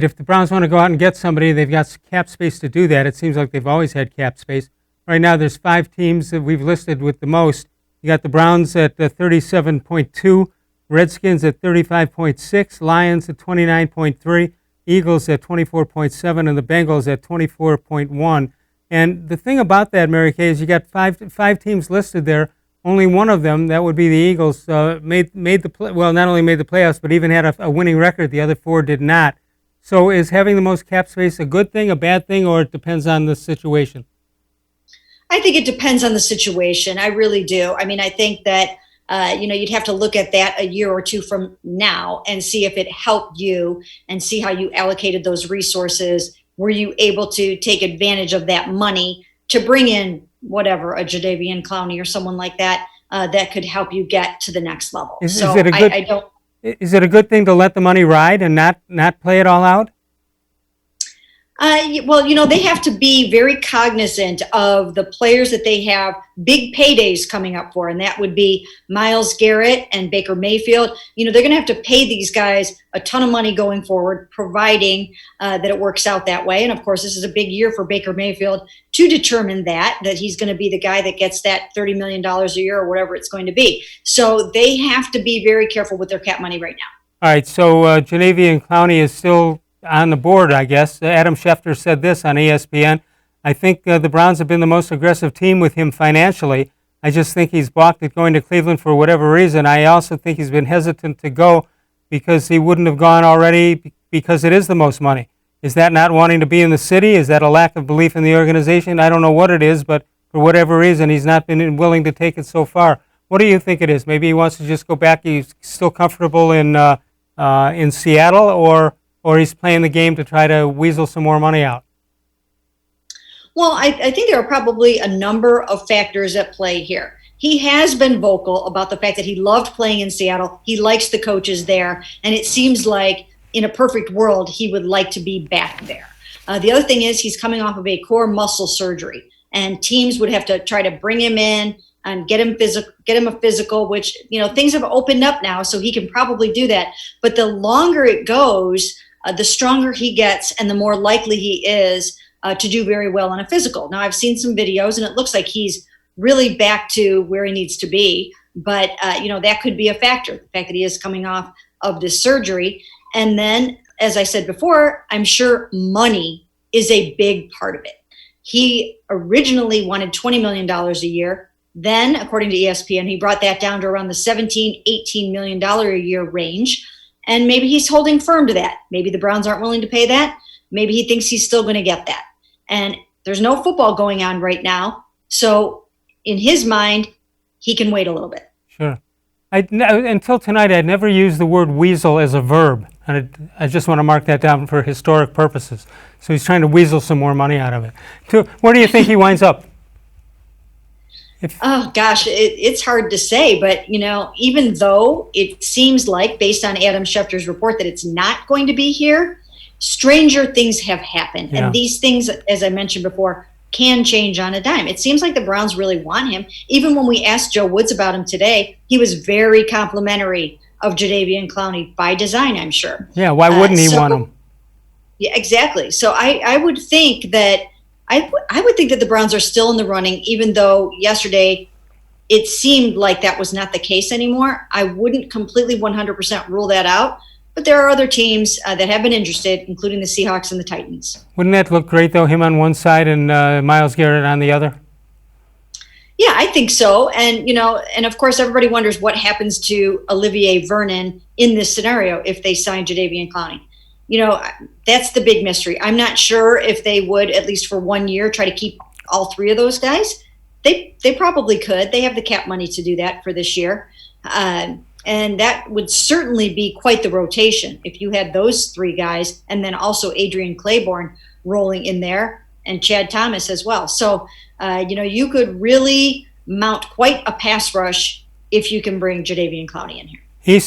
If the Browns want to go out and get somebody, they've got cap space to do that. It seems like they've always had cap space. Right now, there's 5 teams that we've listed with the most. You got the Browns at 37.2, Redskins at 35.6, Lions at 29.3, Eagles at 24.7, and the Bengals at 24.1. And the thing about that, Mary Kay, is you got five teams listed there. Only one of them, that would be the Eagles, made the not only made the playoffs, but even had a winning record. The other 4 did not. So is having the most cap space a good thing, a bad thing, or it depends on the situation? I think it depends on the situation. I really do. I mean, I think that, you'd have to look at that a year or two from now and see if it helped you and see how you allocated those resources. Were you able to take advantage of that money to bring in whatever, a Jadeveon Clowney or someone like that, that could help you get to the next level? Is it a good thing to let the money ride and not play it all out? Well, they have to be very cognizant of the players that they have big paydays coming up for, and that would be Myles Garrett and Baker Mayfield. They're going to have to pay these guys a ton of money going forward, providing that it works out that way. And of course, this is a big year for Baker Mayfield to determine that he's going to be the guy that gets that $30 million a year or whatever it's going to be. So they have to be very careful with their cap money right now. All right, so Jadeveon Clowney is still on the board, I guess. Adam Schefter said this on ESPN. I think the Browns have been the most aggressive team with him financially. I just think he's balked at going to Cleveland for whatever reason. I also think he's been hesitant to go because he wouldn't have gone already because it is the most money. Is that not wanting to be in the city? Is that a lack of belief in the organization? I don't know what it is, but for whatever reason, he's not been willing to take it so far. What do you think it is? Maybe he wants to just go back. He's still comfortable in Seattle, or he's playing the game to try to weasel some more money out? Well, I think there are probably a number of factors at play here. He has been vocal about the fact that he loved playing in Seattle. He likes the coaches there, and it seems like in a perfect world, he would like to be back there. The other thing is he's coming off of a core muscle surgery, and teams would have to try to bring him in and get him a physical, which, things have opened up now, so he can probably do that. But the longer it goes, the stronger he gets and the more likely he is to do very well on a physical. Now, I've seen some videos and it looks like he's really back to where he needs to be. But, that could be a factor, the fact that he is coming off of this surgery. And then, as I said before, I'm sure money is a big part of it. He originally wanted $20 million a year. Then, according to ESPN, he brought that down to around the $17, $18 million a year range. And maybe he's holding firm to that. Maybe the Browns aren't willing to pay that. Maybe he thinks he's still going to get that. And there's no football going on right now. So in his mind, he can wait a little bit. Sure. Until tonight, I'd never used the word weasel as a verb. And I just want to mark that down for historic purposes. So he's trying to weasel some more money out of it. Where do you think he winds up? Oh, gosh, it's hard to say. But, even though it seems like, based on Adam Schefter's report, that it's not going to be here, stranger things have happened. Yeah. And these things, as I mentioned before, can change on a dime. It seems like the Browns really want him. Even when we asked Joe Woods about him today, he was very complimentary of Jadeveon Clowney by design, I'm sure. Yeah, why wouldn't he want him? Yeah, exactly. So I would think that I would think that the Browns are still in the running, even though yesterday it seemed like that was not the case anymore. I wouldn't completely 100% rule that out, but there are other teams that have been interested, including the Seahawks and the Titans. Wouldn't that look great, though, him on one side and Myles Garrett on the other? Yeah, I think so. And, and of course, everybody wonders what happens to Olivier Vernon in this scenario if they sign Jadeveon Clowney. That's the big mystery. I'm not sure if they would, at least for 1 year, try to keep all 3 of those guys. They probably could. They have the cap money to do that for this year. And that would certainly be quite the rotation if you had those 3 guys and then also Adrian Claiborne rolling in there and Chad Thomas as well. So, you could really mount quite a pass rush if you can bring Jadeveon Clowney in here.